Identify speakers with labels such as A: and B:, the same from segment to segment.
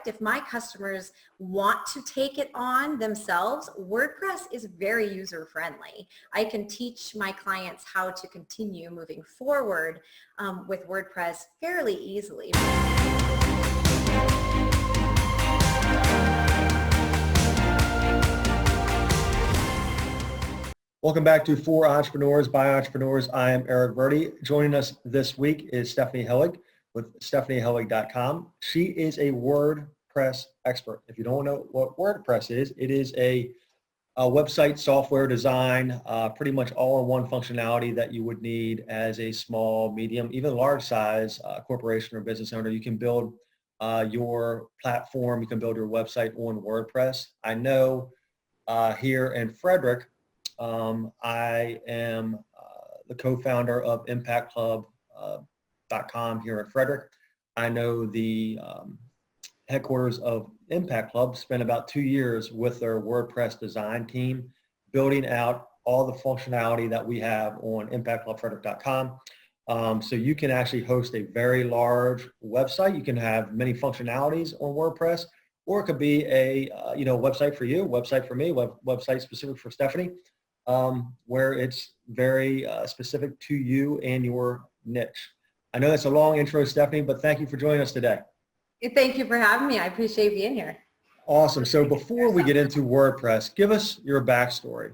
A: project, if my customers want to take it on themselves, WordPress is very user-friendly. I can teach my clients how to continue moving forward with WordPress fairly easily.
B: Welcome back to For Entrepreneurs by Entrepreneurs. I am Eric Verdi. Joining us this week is Stephanie Hellwig with stephaniehellwig.com. She is a WordPress expert. If you don't know what WordPress is, it is a website software design, pretty much all-in-one functionality that you would need as a small, medium, even large size corporation or business owner. You can build your platform, you can build your website on WordPress. I know here in Frederick, I am the co-founder of ImpactClub.com here in Frederick. I know the headquarters of Impact Club spent about 2 years with their WordPress design team, building out all the functionality that we have on ImpactClubFrederick.com. So you can actually host a very large website. You can have many functionalities on WordPress, or it could be a website for you, website for me, website specific for Stephanie. Where it's very specific to you and your niche. I know that's a long intro, Stephanie, but thank you for joining us today.
A: Thank you for having me. I appreciate being here.
B: Awesome. So before we get into WordPress, give us your backstory.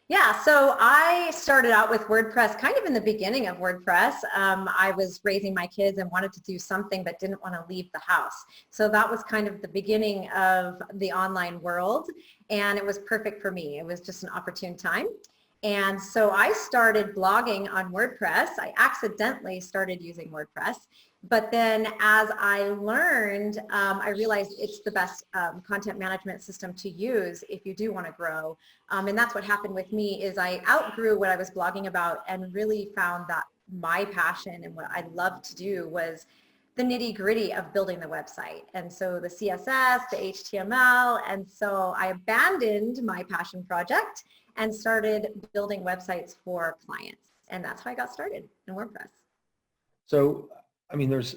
A: Yeah, so I started out with WordPress kind of in the beginning of WordPress. I was raising my kids and wanted to do something but didn't want to leave the house. So that was kind of the beginning of the online world, and it was perfect for me. It was just an opportune time. And so I started blogging on WordPress. I accidentally started using WordPress. But then as I learned, I realized it's the best content management system to use if you do want to grow. And that's what happened with me is I outgrew what I was blogging about and really found that my passion and what I loved to do was the nitty-gritty of building the website. And so the CSS, the HTML, and so I abandoned my passion project and started building websites for clients. And that's how I got started in WordPress.
B: So, I mean, there's,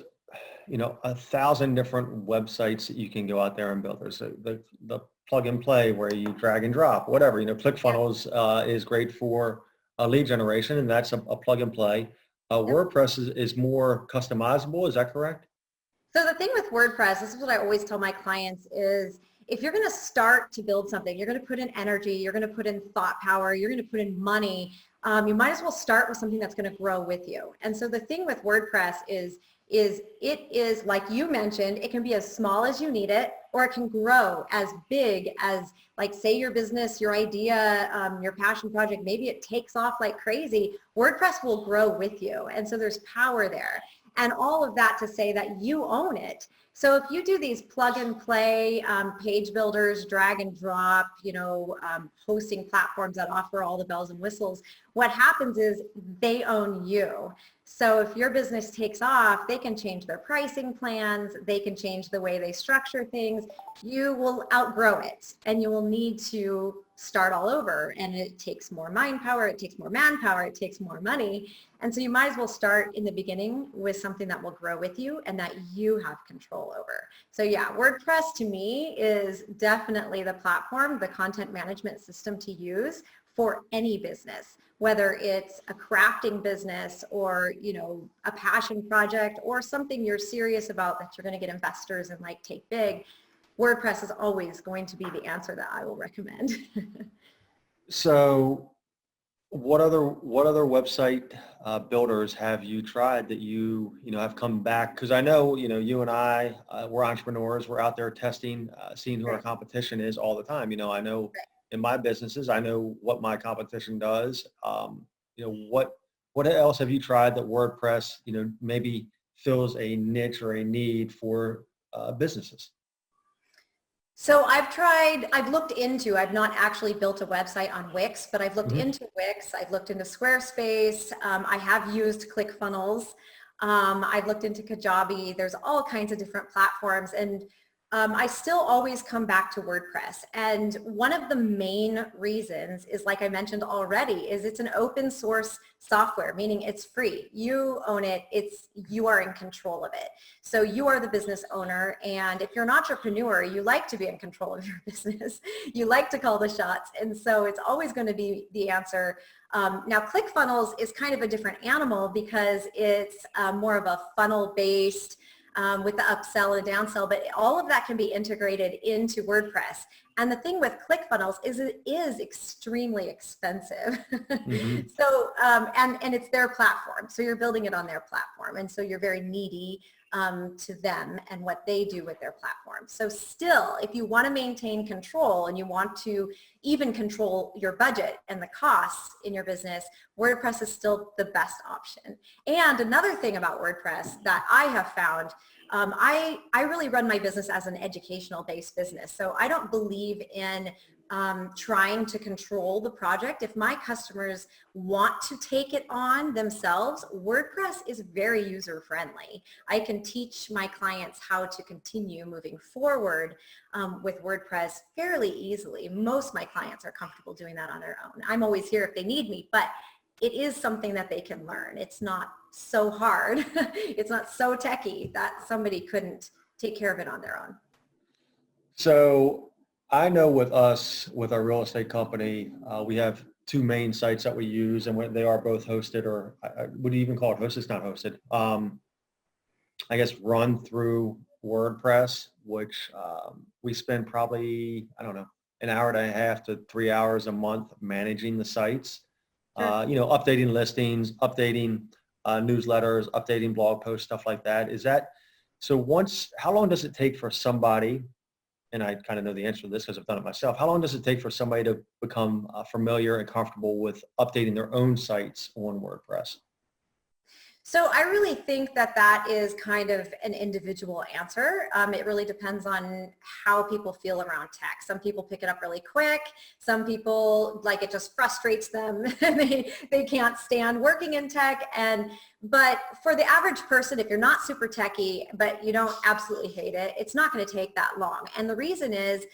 B: 1,000 different websites that you can go out there and build. There's the plug and play where you drag and drop, whatever. ClickFunnels is great for lead generation, and that's a plug and play. WordPress is more customizable. Is that correct?
A: So the thing with WordPress, this is what I always tell my clients is, if you're going to start to build something, you're going to put in energy, you're going to put in thought power, you're going to put in money, you might as well start with something that's going to grow with you. And so the thing with WordPress is it is, like you mentioned, it can be as small as you need it, or it can grow as big as, like, say your business, your idea, your passion project, maybe it takes off like crazy. WordPress will grow with you. And so there's power there. And all of that to say that you own it. So if you do these plug and play page builders, drag and drop, hosting platforms that offer all the bells and whistles, what happens is they own you. So if your business takes off, they can change their pricing plans, they can change the way they structure things. You will outgrow it and you will need to start all over, and it takes more mind power, it takes more manpower, it takes more money. And so you might as well start in the beginning with something that will grow with you and that you have control over. So yeah, WordPress to me is definitely the platform, the content management system to use for any business, whether it's a crafting business or, a passion project or something you're serious about that you're going to get investors and take big. WordPress is always going to be the answer that I will recommend.
B: So what other website builders have you tried that you have come back? Because I know, you and I, we're entrepreneurs. We're out there testing, seeing who our competition is all the time. I know in my businesses, I know what my competition does. What else have you tried that WordPress, maybe fills a niche or a need for businesses?
A: So I've looked into, I've not actually built a website on Wix, but I've looked into Wix, I've looked into Squarespace, I have used ClickFunnels, I've looked into Kajabi, there's all kinds of different platforms, and I still always come back to WordPress. And one of the main reasons is, like I mentioned already, is it's an open source software, meaning it's free. You own it. You are in control of it. So you are the business owner. And if you're an entrepreneur, you like to be in control of your business. You like to call the shots. And so it's always going to be the answer. Now, ClickFunnels is kind of a different animal because it's more of a funnel-based with the upsell and downsell, but all of that can be integrated into WordPress. And the thing with ClickFunnels is it is extremely expensive.
B: Mm-hmm.
A: So, and it's their platform. So you're building it on their platform. And so you're very needy to them and what they do with their platform. So still, if you want to maintain control and you want to even control your budget and the costs in your business, WordPress is still the best option. And another thing about WordPress that I have found, I really run my business as an educational based business. So I don't believe in trying to control the project. If my customers want to take it on themselves, WordPress is very user friendly. I can teach my clients how to continue moving forward with WordPress fairly easily. Most of my clients are comfortable doing that on their own. I'm always here if they need me, but it is something that they can learn. It's not so hard. It's not so techy that somebody couldn't take care of it on their own.
B: So I know with us, with our real estate company, we have two main sites that we use, and they are both hosted, or I would even call it hosted. It's not hosted. I guess run through WordPress, which we spend probably, I don't know, an hour and a half to 3 hours a month managing the sites.
A: Sure.
B: Updating listings, updating newsletters, updating blog posts, stuff like that. How long does it take for somebody, and I kind of know the answer to this because I've done it myself, how long does it take for somebody to become familiar and comfortable with updating their own sites on WordPress?
A: So I really think that that is kind of an individual answer. It really depends on how people feel around tech. Some people pick it up really quick. Some people, like, it just frustrates them and they can't stand working in tech. But for the average person, if you're not super techy, but you don't absolutely hate it, it's not going to take that long. And the reason is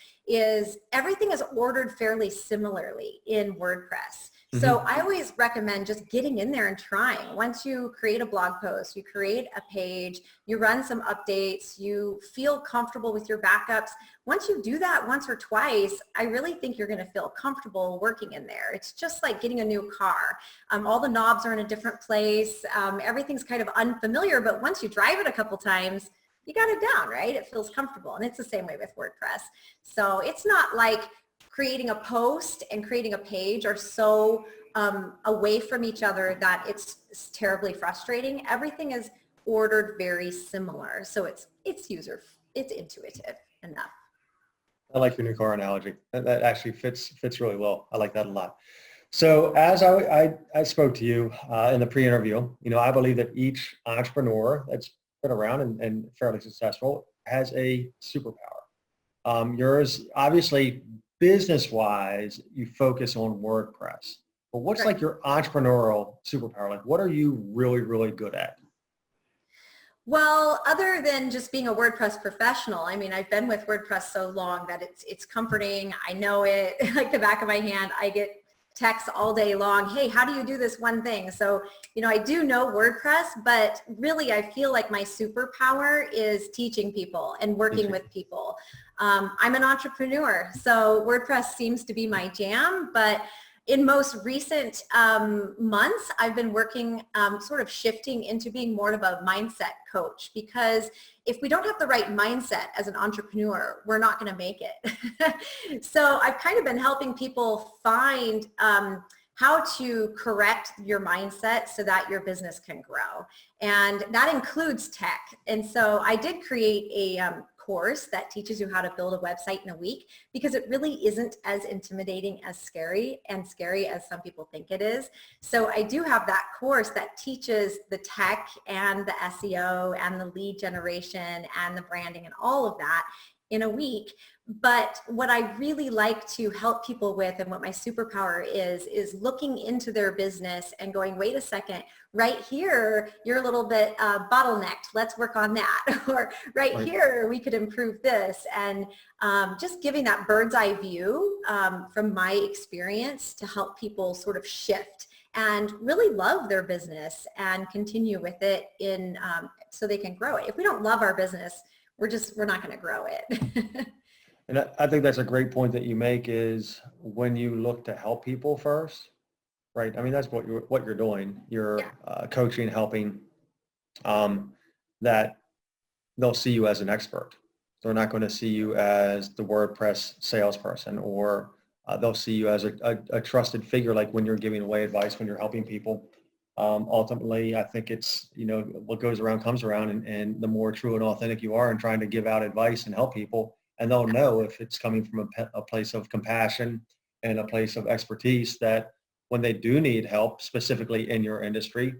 A: everything is ordered fairly similarly in WordPress. So I always recommend just getting in there and trying. Once you create a blog post, you create a page, you run some updates, you feel comfortable with your backups. Once you do that once or twice, I really think you're going to feel comfortable working in there. It's just like getting a new car. All the knobs are in a different place. Everything's kind of unfamiliar, but once you drive it a couple times, you got it down, right? It feels comfortable. And it's the same way with WordPress. So it's not like creating a post and creating a page are so away from each other that it's terribly frustrating. Everything is ordered very similar. So it's intuitive enough.
B: I like your new car analogy. That actually fits really well. I like that a lot. So as I spoke to you in the pre-interview, I believe that each entrepreneur that's been around and fairly successful has a superpower. Yours, obviously, business-wise, you focus on WordPress. But what's
A: Right.
B: like your entrepreneurial superpower? Like, what are you really, really good at?
A: Well, other than just being a WordPress professional, I mean, I've been with WordPress so long that it's comforting. I know it like the back of my hand. I get texts all day long. Hey, how do you do this one thing? So, I do know WordPress, but really I feel like my superpower is teaching people and working with people. I'm an entrepreneur, so WordPress seems to be my jam, but in most recent months, I've been working sort of shifting into being more of a mindset coach, because if we don't have the right mindset as an entrepreneur, we're not going to make it. So I've kind of been helping people find how to correct your mindset so that your business can grow. And that includes tech. And so I did create a course that teaches you how to build a website in a week, because it really isn't as intimidating as scary as some people think it is. So I do have that course that teaches the tech and the SEO and the lead generation and the branding and all of that in a week. But what I really like to help people with, and what my superpower is looking into their business and going, wait a second, right here, you're a little bit bottlenecked. Let's work on that. Or right here, we could improve this. And just giving that bird's eye view from my experience to help people sort of shift and really love their business and continue with it in so they can grow it. If we don't love our business, we're not going to grow it.
B: And I think that's a great point that you make, is when you look to help people first, right? I mean, that's what you're doing. You're coaching, helping, that they'll see you as an expert. They're not going to see you as the WordPress salesperson, or they'll see you as a trusted figure, like when you're giving away advice, when you're helping people. Ultimately, I think it's, what goes around comes around, and the more true and authentic you are in trying to give out advice and help people, and they'll know if it's coming from a place of compassion and a place of expertise, that when they do need help, specifically in your industry,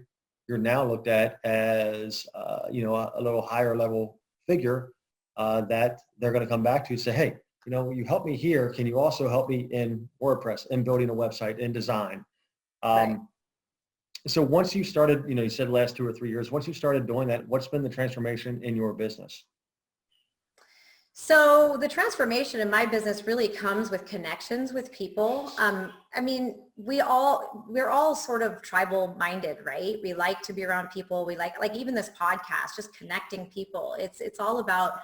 B: you're now looked at as, a little higher level figure that they're going to come back to and say, hey, you helped me here. Can you also help me in WordPress, in building a website, in design?
A: Right.
B: So once you started, you said last 2 or 3 years, once you started doing that, what's been the transformation in your business?
A: So the transformation in my business really comes with connections with people. I mean, we're all sort of tribal minded, right? We like to be around people. We like even this podcast, just connecting people. It's all about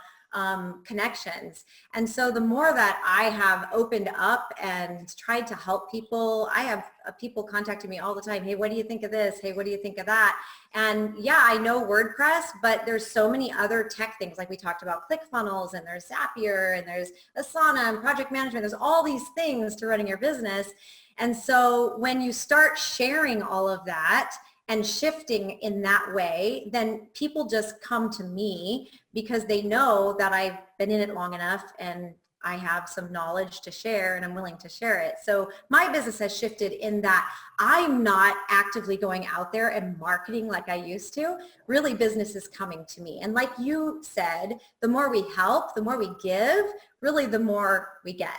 A: connections. And so the more that I have opened up and tried to help people, I have people contacting me all the time. Hey, what do you think of this? Hey, what do you think of that? And yeah, I know WordPress, but there's so many other tech things, like we talked about ClickFunnels, and there's Zapier, and there's Asana and project management. There's all these things to running your business. And so when you start sharing all of that and shifting in that way, then people just come to me because they know that I've been in it long enough and I have some knowledge to share, and I'm willing to share it. So my business has shifted in that I'm not actively going out there and marketing like I used to. Really, business is coming to me. And like you said, the more we help, the more we give, really the more we get.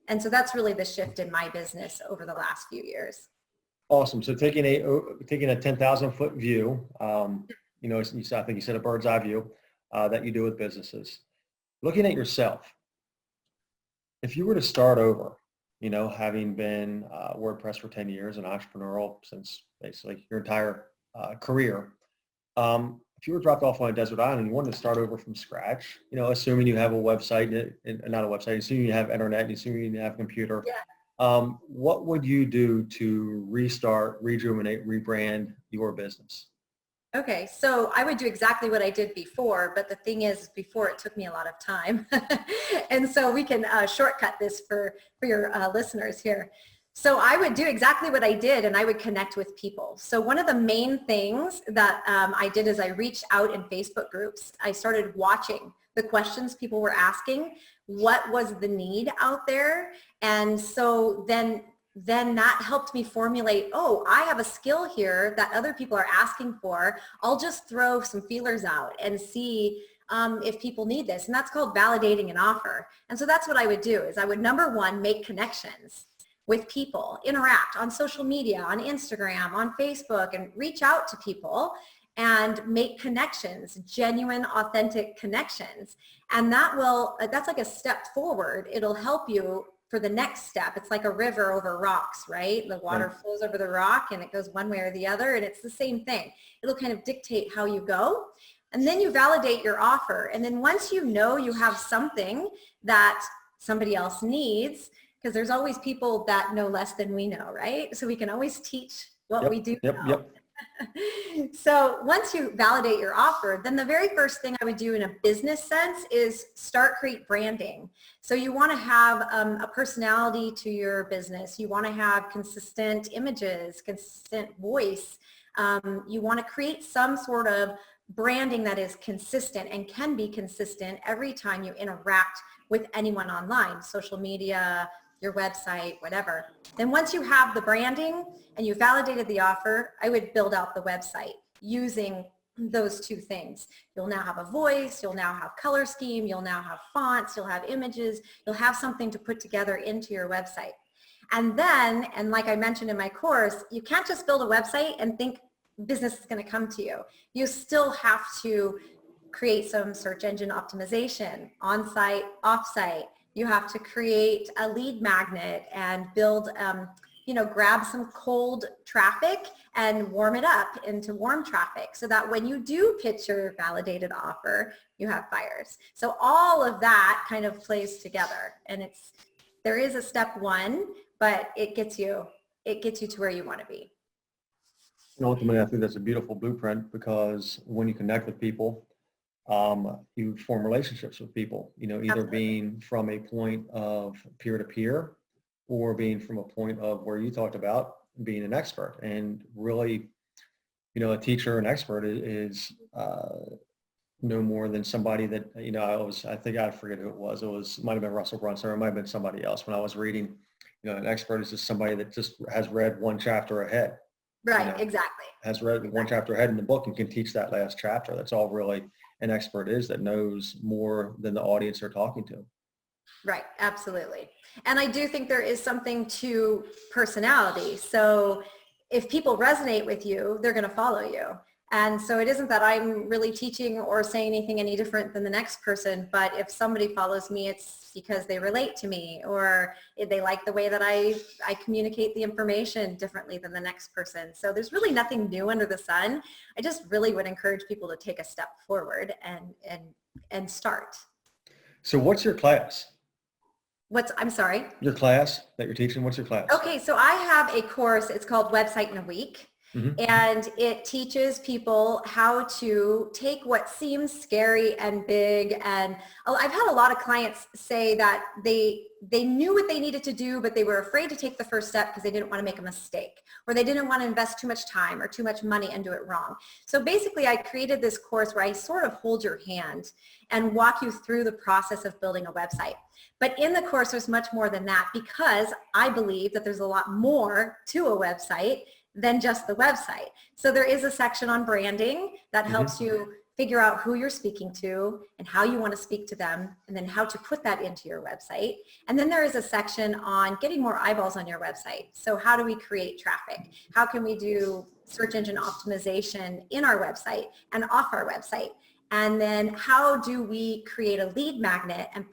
A: And so that's really the shift in my business over the last few years.
B: Awesome. So taking a 10,000-foot view, I think you said a bird's eye view that you do with businesses. Looking at yourself, if you were to start over, having been WordPress for 10 years and entrepreneurial since basically your entire career, if you were dropped off on a desert island and you wanted to start over from scratch, assuming you have a website, not a website, assuming you have internet, assuming you have a computer, what would you do to restart, rejuvenate, rebrand your business?
A: Okay, so I would do exactly what I did before, but the thing is, before it took me a lot of time. And so we can shortcut this for your listeners here. So I would do exactly what I did, and I would connect with people. So one of the main things that I did is I reached out in Facebook groups. I started watching the questions people were asking. What was the need out there? And so then that helped me formulate, oh, I have a skill here that other people are asking for. I'll just throw some feelers out and see if people need this. And that's called validating an offer. And so that's what I would do, is I would, number one, make connections with people, interact on social media, on Instagram, on Facebook, and reach out to people and make connections, genuine, authentic connections. And that's like a step forward. It'll help you for the next step. It's like a river over rocks, right? The water flows over the rock and it goes one way or the other, and it's the same thing. It'll kind of dictate how you go. And then you validate your offer. And then once you know you have something that somebody else needs, because there's always people that know less than we know, right? So we can always teach what we do know. So once you validate your offer, then the very first thing I would do in a business sense is create branding. So you want to have a personality to your business. You want to have consistent images, consistent voice. You want to create some sort of branding that is consistent and can be consistent every time you interact with anyone online, social media, your website, whatever. Then once you have the branding and you validated the offer, I would build out the website using those two things. You'll now have a voice, you'll now have color scheme, you'll now have fonts, you'll have images, you'll have something to put together into your website. And then, and like I mentioned in my course, you can't just build a website and think business is going to come to you. You still have to create some search engine optimization, on-site, off-site. You have to create a lead magnet and build, grab some cold traffic and warm it up into warm traffic so that when you do pitch your validated offer, you have buyers. So all of that kind of plays together, and there is a step one, but it gets you to where you want to be.
B: And ultimately, I think that's a beautiful blueprint, because when you connect with people, you form relationships with people, either
A: Absolutely.
B: being from a point of peer-to-peer or being from a point of where you talked about being an expert. And really, a teacher, an expert is no more than somebody that, I think I forget who it was. It might have been Russell Brunson, or it might have been somebody else when I was reading. An expert is just somebody that just has read one chapter ahead.
A: Right, exactly.
B: Has read one chapter ahead in the book and can teach that last chapter. That's all really an expert is, that knows more than the audience they're talking to.
A: Right, absolutely. And I do think there is something to personality. So if people resonate with you, they're going to follow you. And so it isn't that I'm really teaching or saying anything any different than the next person, but if somebody follows me, it's because they relate to me, or they like the way that I communicate the information differently than the next person. So there's really nothing new under the sun. I just really would encourage people to take a step forward and start.
B: So what's your class?
A: I'm sorry?
B: Your class that you're teaching, what's your class?
A: Okay, so I have a course, it's called Website in a Week.
B: Mm-hmm.
A: And it teaches people how to take what seems scary and big. And I've had a lot of clients say that they knew what they needed to do, but they were afraid to take the first step because they didn't want to make a mistake, or they didn't want to invest too much time or too much money and do it wrong. So basically, I created this course where I sort of hold your hand and walk you through the process of building a website. But in the course, there's much more than that, because I believe that there's a lot more to a website than just the website. So there is a section on branding that helps you figure out who you're speaking to and how you want to speak to them, and then how to put that into your website. And then there is a section on getting more eyeballs on your website. So how do we create traffic? How can we do search engine optimization in our website and off our website? And then how do we create a lead magnet and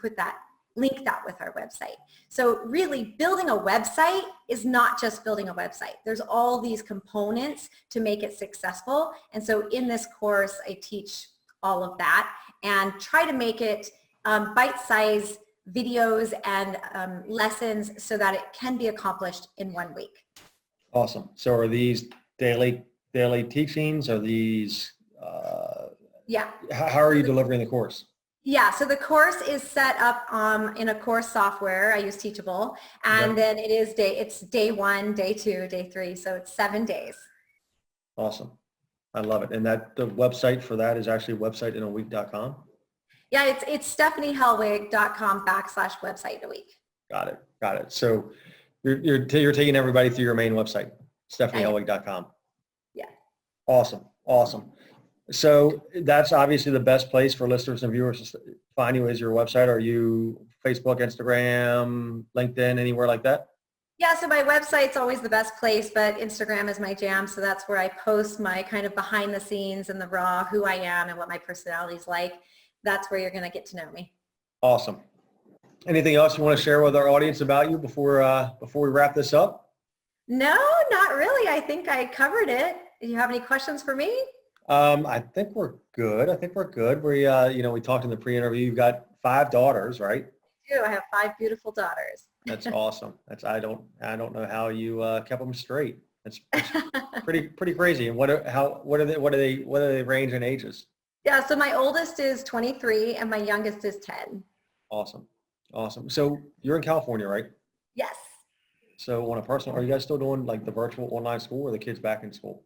A: link that with our website? So really, building a website is not just building a website. There's all these components to make it successful. And so in this course, I teach all of that and try to make it bite-sized videos and lessons so that it can be accomplished in 1 week.
B: Awesome. So are these daily teachings? Are these,
A: yeah.
B: How are you delivering the course?
A: Yeah, so the course is set up in a course software. I use Teachable, and then it's day 1, day 2, day 3, so it's 7 days.
B: Awesome. I love it. And that the website for that is actually websiteinaweek.com?
A: Yeah, it's stephaniehellwig.com/website-in-a-week.
B: Got it. So you're taking everybody through your main website, stephaniehellwig.com.
A: Yeah.
B: Awesome. So that's obviously the best place for listeners and viewers to find you, is your website. Are you Facebook, Instagram, LinkedIn, anywhere like that?
A: Yeah, so my website's always the best place, but Instagram is my jam. So that's where I post my kind of behind the scenes and the raw, who I am and what my personality's like. That's where you're going to get to know me.
B: Awesome. Anything else you want to share with our audience about you before we wrap this up?
A: No, not really. I think I covered it. Do you have any questions for me?
B: I think we're good. We talked in the pre-interview. You've got 5 daughters, right?
A: I do. I have 5 beautiful daughters.
B: That's awesome. I don't know how you kept them straight. That's pretty crazy. And what do they range in ages?
A: Yeah. So my oldest is 23 and my youngest is 10.
B: Awesome. So you're in California, right?
A: Yes.
B: So on a personal, are you guys still doing like the virtual online school, or the kids back in school?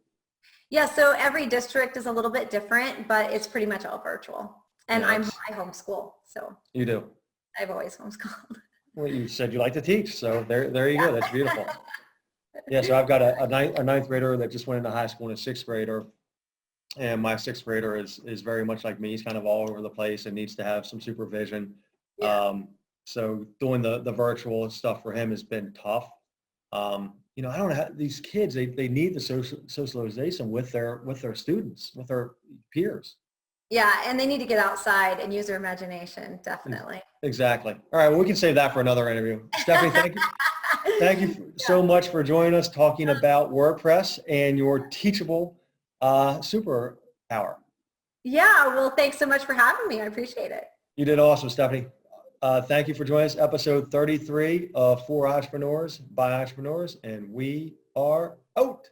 A: Yeah, so every district is a little bit different, but it's pretty much all virtual. And I homeschool, so.
B: You do?
A: I've always homeschooled.
B: Well, you said you like to teach, so there you go. That's beautiful. Yeah, so I've got a ninth grader that just went into high school, and a 6th grader And my sixth grader is very much like me. He's kind of all over the place and needs to have some supervision.
A: Yeah.
B: So doing the virtual stuff for him has been tough. I don't know how these kids, they need the socialization with their students, with their peers.
A: Yeah, and they need to get outside and use their imagination, definitely.
B: Exactly. All right, well, we can save that for another interview. Stephanie, thank you. Thank you so much for joining us talking about WordPress and your teachable superpower.
A: Yeah, well, thanks so much for having me. I appreciate it.
B: You did awesome, Stephanie. Thank you for joining us, episode 33 of For Entrepreneurs by Entrepreneurs, and we are out.